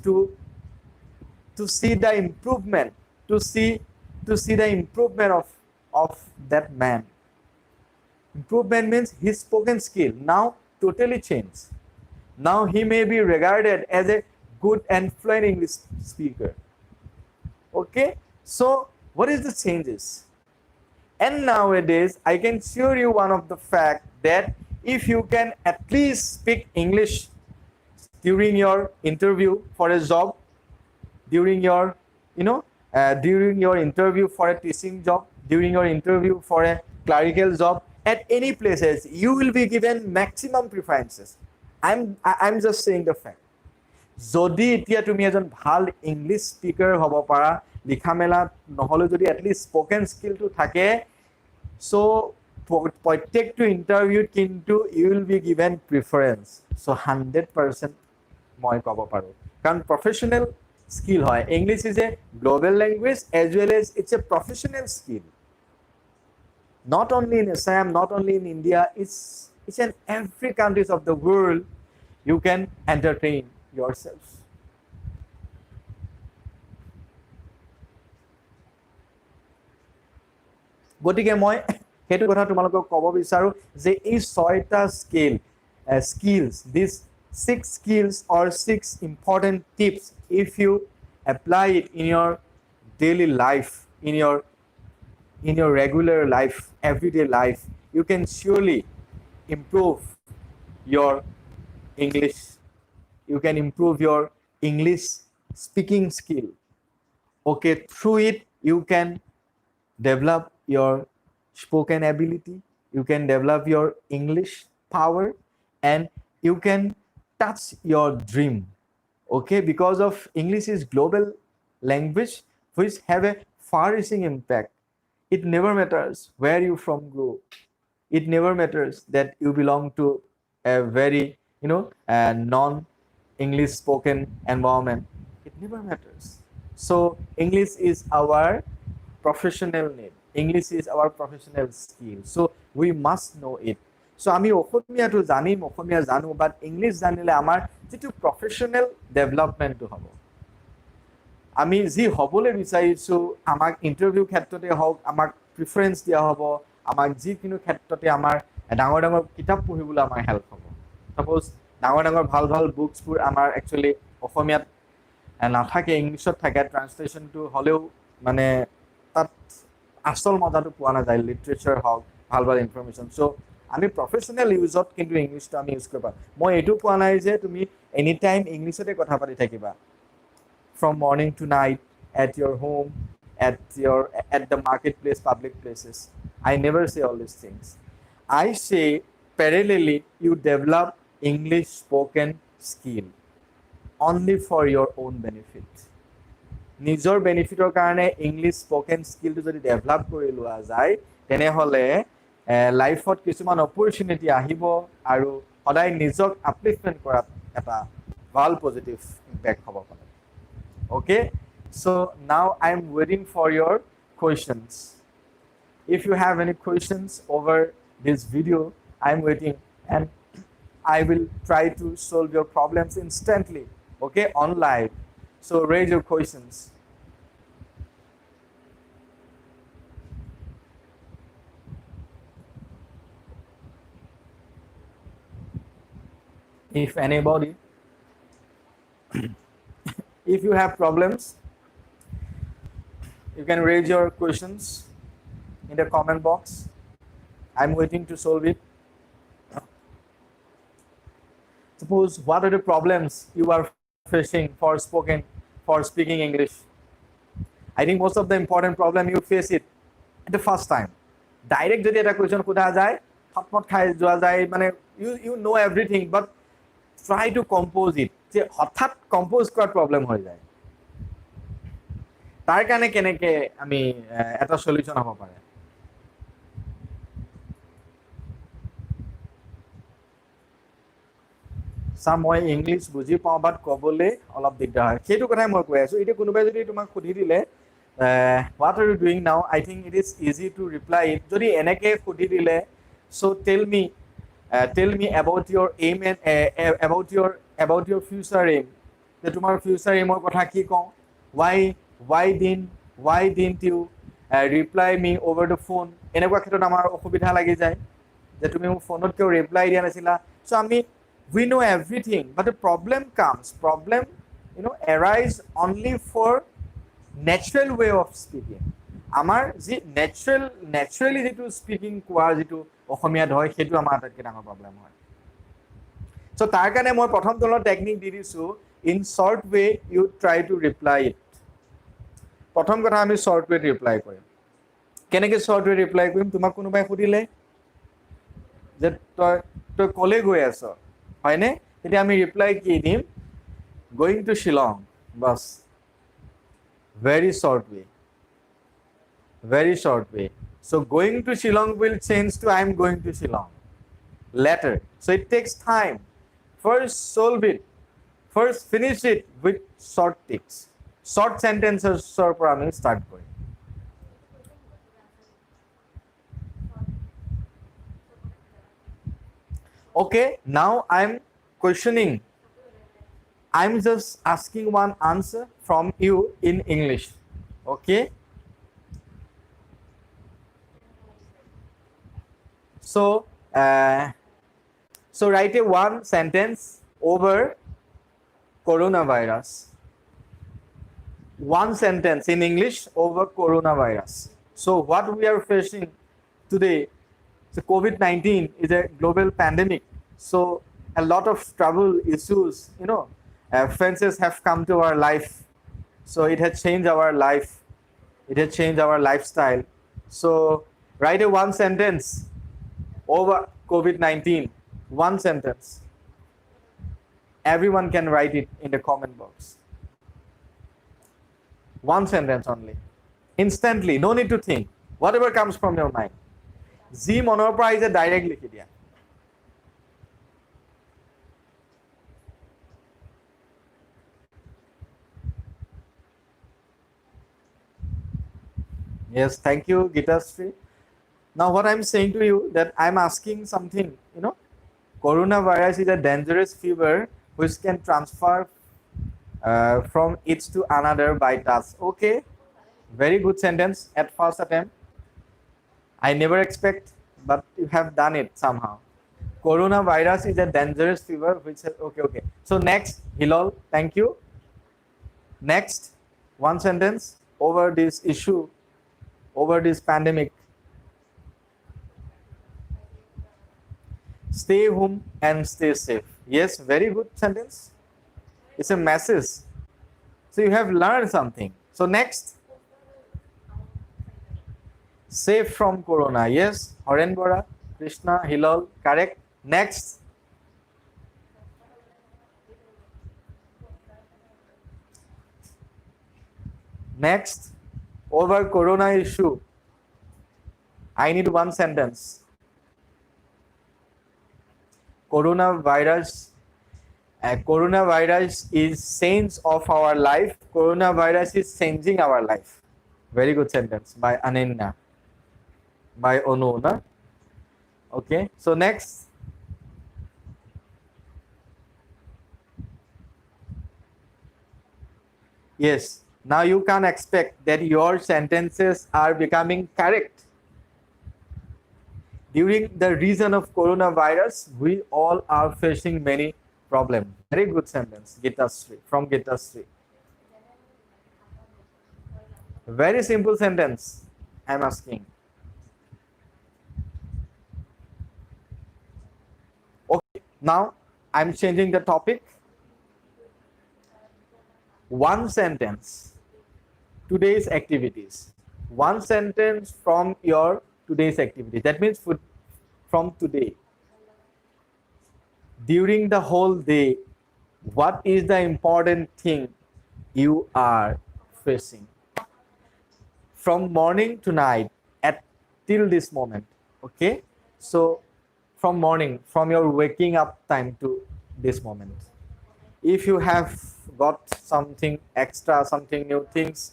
to see the improvement, to see the improvement of that man. Improvement means his spoken skill now totally changed. Now he may be regarded as a good and fluent English speaker. Okay, so what is the changes? And nowadays I can assure you one of the fact that if you can at least speak English during your interview for a job, during your interview for a teaching job, during your interview for a clerical job, at any places you will be given maximum preferences. I'm just saying the fact. যদি এতিয়া তুমি এজন ভাল English speaker হ'ব পাৰা, লিখা মেলা নহ'লে যদি এটলিষ্ট স্পকেন স্কিলটো থাকে, চ' প্ৰত্যেকটো ইণ্টাৰভিউত কিন্তু you will be given preference. So' 100% মই ক'ব পাৰোঁ, কাৰণ প্ৰফেশ্যনেল স্কিল হয়। English is a global language as well as it's a professional skill. Not only in Assam, not only in India, it's in every countries of the world you can entertain yourself. গতিকে মই সেইটো কথা তোমালোকক ক'ব বিচাৰোঁ যে এই 6টা skills, these 6 skills or 6 important tips, if you apply it in your daily life, in your regular life, everyday life, you can surely improve your English. You can improve your English speaking skill. Okay, through it you can develop your spoken ability, you can develop your English power, and you can touch your dream. Okay, because of English is global language which have a far-reaching impact. It never matters where you from grow. It never matters that you belong to a very non-English spoken environment. It never matters. So English is our professional need. English is our professional skill. So we must know it. So আমি অসমীয়াটো জানিম, অসমীয়া জানো, but English জানিলে আমাৰ যিটো professional ডেভেলপমেণ্টটো হ'ব, আমি যি হ'বলৈ বিচাৰিছোঁ, আমাক ইণ্টাৰভিউ ক্ষেত্ৰতে হওক আমাক প্ৰিফাৰেঞ্চ দিয়া হ'ব, আমাক যিকোনো ক্ষেত্ৰতে আমাৰ ডাঙৰ ডাঙৰ কিতাপ পঢ়িবলৈ আমাৰ হেল্প হ'ব। ছাপ'জ ডাঙৰ ডাঙৰ ভাল ভাল বুকছবোৰ আমাৰ একচুৱেলি অসমীয়াত নাথাকে, ইংলিছত থাকে, ট্ৰান্সলেশ্যনটো হ'লেও মানে তাত আচল মজাটো পোৱা নাযায়, লিটাৰেচাৰ হওক ভাল ভাল ইনফৰমেশ্যন। চ' আমি প্ৰফেশ্যনেল ইউজত কিন্তু ইংলিছটো আমি ইউজ কৰিব পাৰোঁ। মই এইটো কোৱা নাই যে তুমি এনি টাইম ইংলিছতে কথা পাতি থাকিবা from morning to night at your home, at the marketplace, public places. I never say all these things. I say parallelly you develop English spoken skill only for your own benefit. নিজৰ বেনিফিটৰ কাৰণে English spoken স্কিলটো যদি develop কৰি লোৱা যায়, তেনেহ'লে লাইফত কিছুমান opportunity আহিব আৰু সদায় নিজক আপলিফমেণ্ট কৰাত এটা ভাল পজিটিভ ইম্পেক্ট হ'ব পাৰে। Okay, so now I'm waiting for your questions. If you have any questions over this video, I'm waiting and I will try to solve your problems instantly, okay, on live. So raise your questions. If anybody if you have problems, you can raise your questions in the comment box. I'm waiting to solve it. Suppose what are the problems you are facing for speaking English? I think most of the important problem you face it at the first time. Direct যদি এটা question খোদা যায় থটমট খাই যোৱা যায় মানে you know everything but try to compose it যে হঠাৎ কম্পোজ কৰাৰ প্ৰবলেম হৈ যায় তাৰ কাৰণে কেনেকে আমি এটা সলিউশন হ'ব পাৰে স্যাৰ মই ইংলিছ বুজি পাওঁ বাট ক'বলৈ অলপ দিগদাৰ হয় সেইটো কথাই মই কৈ আছো এতিয়া কোনোবাই যদি তোমাক সুধি দিলে what are you doing now I think it is easy to reply it যদি এনেকে সুধি দিলে so tell me about your aim and about your future aim যে তোমাৰ future aim ৰ কথা কি কওঁ why didn't you reply me over the phone এনেকুৱা ক্ষেত্ৰত আমাৰ অসুবিধা লাগি যায় যে তুমি মোক ফোনত কিয় ৰিপ্লাই দিয়া নাছিলা so we know everything but the problem arise only for natural way of speaking আমাৰ যি naturally যেটো স্পিকিং কোৱাৰ যেটো অসমীয়াত হয় সেইটো আমাৰ আটাইতকৈ ডাঙৰ প্ৰবলেম হয় so তাৰ কাৰণে মই প্ৰথম তলৰ টেকনিক দি দিছো in short way you try to reply it প্ৰথম কথা আমি short way ৰিপ্লাই কৰিম কেনেকৈ short way ৰিপ্লাই কৰিম তোমাক কোনোবাই সুধিলে যে তই কলে গৈ আছ হয়নে তেতিয়া আমি ৰিপ্লাই কি দিম going to Shillong bas very short way so going to Shillong will change to I am going to Shillong later so it takes time first solve it first finish it with short ticks short sentences পৰা আমি start Karim okay now I'm questioning I'm just asking one answer from you in English okay so write a one sentence over coronavirus one sentence in English over coronavirus so what we are facing today so COVID-19 is a global pandemic so a lot of trouble issues offenses have come to our life so it has changed our life it has changed our lifestyle so write a one sentence over COVID-19 one sentence everyone can write it in the comment box one sentence only instantly no need to think whatever comes from your mind যি মনৰ পৰা আহিছে direct লিখি দিয়া Yes, thank you, Gitasri. Now, what I'm saying to you that I'm asking something. Coronavirus is a dangerous fever which can transfer from each to another by touch. Okay, very good sentence at first attempt. I never expect, but you have done it somehow. Coronavirus is a dangerous fever which is okay. So next, Hilal, thank you. Next, one sentence over this issue. Over this pandemic stay home and stay safe yes very good sentence it's a message so you have learned something so next safe from corona yes Horen Bora Krishna Hilal correct next over corona issue I need one sentence coronavirus is change of our life coronavirus is changing our life very good sentence by Ananya by Onuna okay so next yes now you can expect that your sentences are becoming correct during the reason of coronavirus we all are facing many problems very good sentence from Gitasri very simple sentence I'm asking okay now I'm changing the topic one sentence today's activities. One sentence from your today's activities. That means from today. During the whole day, what is the important thing you are facing? From morning to night, at till this moment. Okay, so from morning, from your waking up time to this moment, if you have got something extra, something new things,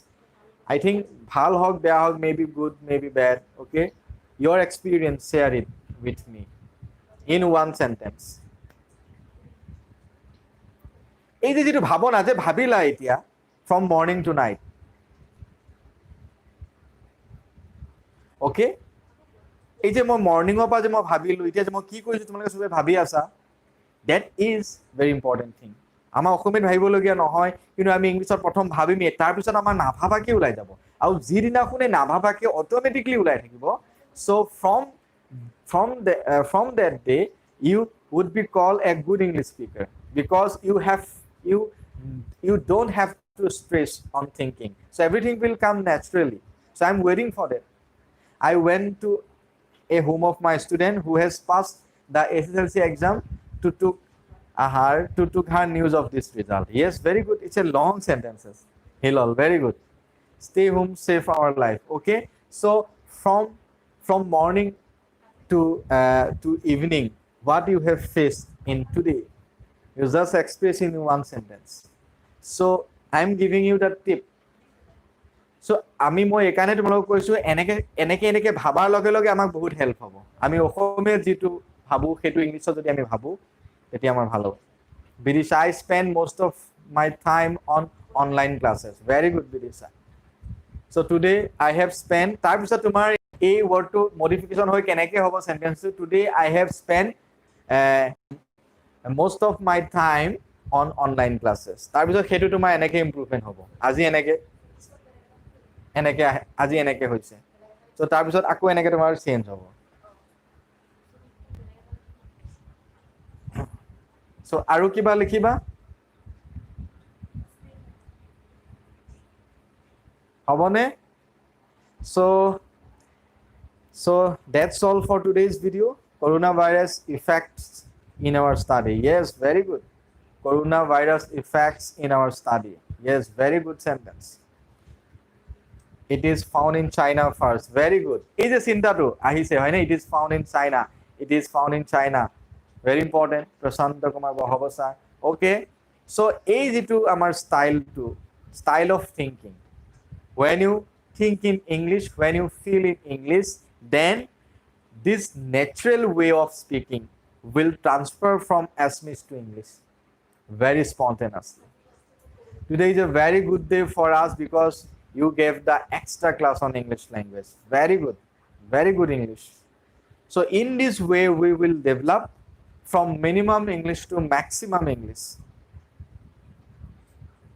I think bhal hok beya hok, maybe good, maybe bad. Okay, your experience, share it with me in one sentence. এই যে যেটো ভাবনা যে ভাবিলা এতিয়া from morning to night. Okay, এই যে মই মৰ্নিঙৰ পৰা যে মই ভাবিলো এতিয়া যে মই কি কৰিছো তোমালোকে সবে ভাবি আছা, that is very important thing. আমাৰ অসমীয়াত ভাবিবলগীয়া নহয়, কিন্তু আমি ইংলিছত প্ৰথম ভাবিমেই, তাৰপিছত আমাৰ নাভাবাকে ওলাই যাব, আৰু যিদিনাখনে নাভাবাকে অট'মেটিকলি ওলাই থাকিব. So from that day you would be called a good English speaker, because you don't have to stress on thinking, so everything will come naturally. So I'm waiting for that. I went to a home of my student who has passed the SSLC exam to took her news of this result. Yes, very good. It's a long sentences. Hilal, very good. Stay home, save our life. Okay, so from morning to evening, what you have faced in today, you just express in one sentence. So I'm giving you the tip. So আমি মই একানে তোমালোকক কৈছো এনেকে ভাবার লগে লগে আমাক বহুত হেল্প হ'ব. আমি অসমীয়া যেটো ভাবো সেটো ইংলিশত যদি আমি ভাবো তেতিয়া আমাৰ ভালো। Bidisha, I spend most of my time on online classes. Very good, Bidisha. So today I have spent, তাৰপিছত তোমাৰ এই ওয়ার্ডটো মডিফিকেশন হৈ কেনেকে হ'ব সেন্টেন্সটো, today I have spent most of my time on online classes. তাৰপিছত সেটো তোমাৰ এনেকে ইমপ্ৰুভমেন্ট হ'ব। আজি এনেকে আজি এনেকে হৈছে, তো তাৰপিছত আকৌ এনেকে তোমাৰ চেঞ্জ হ'ব। So আৰু কিবা লিখিবা হ'বনে? So that's all for today's video. Coronavirus effects in our study. Yes, very good. Coronavirus effects in our study. Yes, very good sentence. It is found in China first. Very good. Is a syntatu ahise hoy na, it is found in China. It is found in China. Very important. Prashanta Kumar Bahabasa. Okay, so is it to our style of thinking. When you think in English, when you feel in English, then this natural way of speaking will transfer from Assamese to English very spontaneously. Today is a very good day for us because you gave the extra class on English language. Very good English. So in this way we will develop from minimum English to maximum English.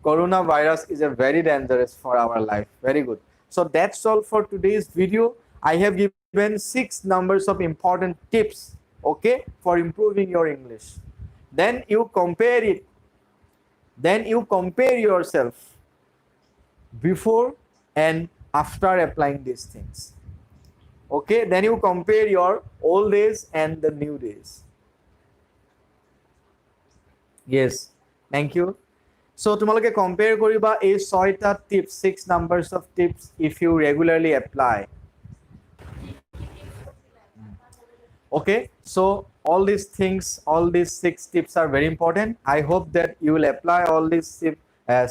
Coronavirus is a very dangerous for our life. Very good. So that's all for today's video. I have given 6 numbers of important tips, okay, for improving your English. Then you compare it. Then you compare yourself before and after applying these things. Okay, then you compare your old days and the new days. Yes, thank you. So tomorrow compare koriba a 6 tips, 6 numbers of tips if you regularly apply. Okay, so all these things, all these 6 tips are very important. I hope that you will apply all these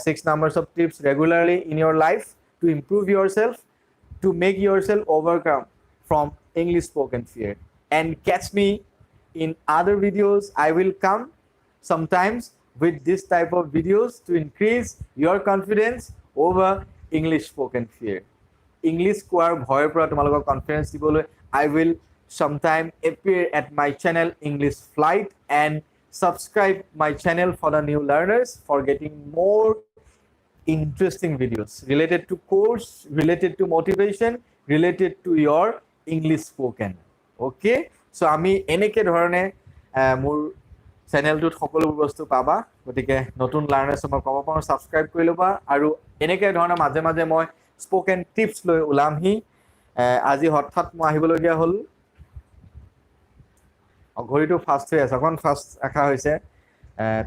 6 numbers of tips regularly in your life to improve yourself, to make yourself overcome from English spoken fear. And catch me in other videos. I will come sometimes with this type of videos to increase your confidence over English spoken fear. English কোৱাৰ ভয়ৰ পৰা তোমালোকক confidence দিবলৈ I will sometime appear at my channel English Flight, and subscribe my channel for the new learners for getting more interesting videos related to course, related to motivation, related to your English spoken. Okay, so আমি এনেকে ধৰণে মোৰ চেনেলটোত সকলোবোৰ বস্তু পাবা গতিকে নতুন লাৰ্নাৰ্ছ মই ক'ব পাৰোঁ ছাবস্ক্ৰাইব কৰি ল'বা আৰু এনেকৈ ধৰণৰ মাজে মাজে মই স্পকেন টিপছ লৈ ওলামহি আজি হঠাৎ মই আহিবলগীয়া হ'ল ঘড়ীটো ফাষ্ট হৈ আছে অকণ ফাষ্ট ৰখা হৈছে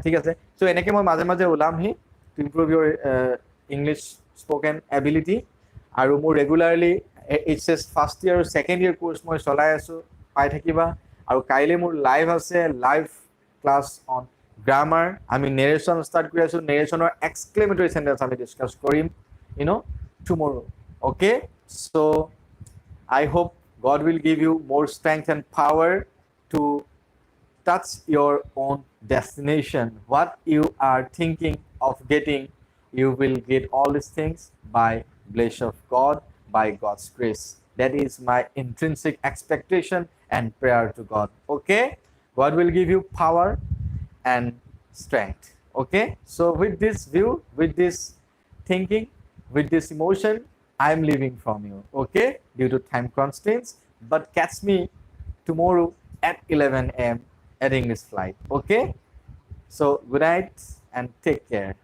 ঠিক আছে চ' এনেকৈ মই মাজে মাজে ওলামহি টু ইম্প্ৰুভ ইয়ৰ ইংলিছ স্পকেন এবিলিটি আৰু মোৰ regularly H S first year আৰু ছেকেণ্ড ইয়েৰ কোৰ্চ মই চলাই আছোঁ পাই থাকিবা আৰু কাইলৈ মোৰ লাইভ আছে লাইভ ক্লাছ অন গ্ৰামাৰ আমি নেৰেশ্যন ষ্টাৰ্ট কৰি আছোঁ নেৰেশ্যনৰ এক্সক্লেমেটৰী চেণ্টেন্স আমি discuss Karim টুমৰো okay so' I hope God will give you more strength and power to touch your own destination. What you are thinking of getting, you will get all these things by blessing of God, by God's grace. That is my intrinsic expectation and prayer to God. Okay? God will give you power and strength. Okay? So with this view, with this thinking, with this emotion, I'm leaving from you, okay, due to time constraints, but catch me tomorrow at 11 a.m. at English Flight, okay? So good night and take care.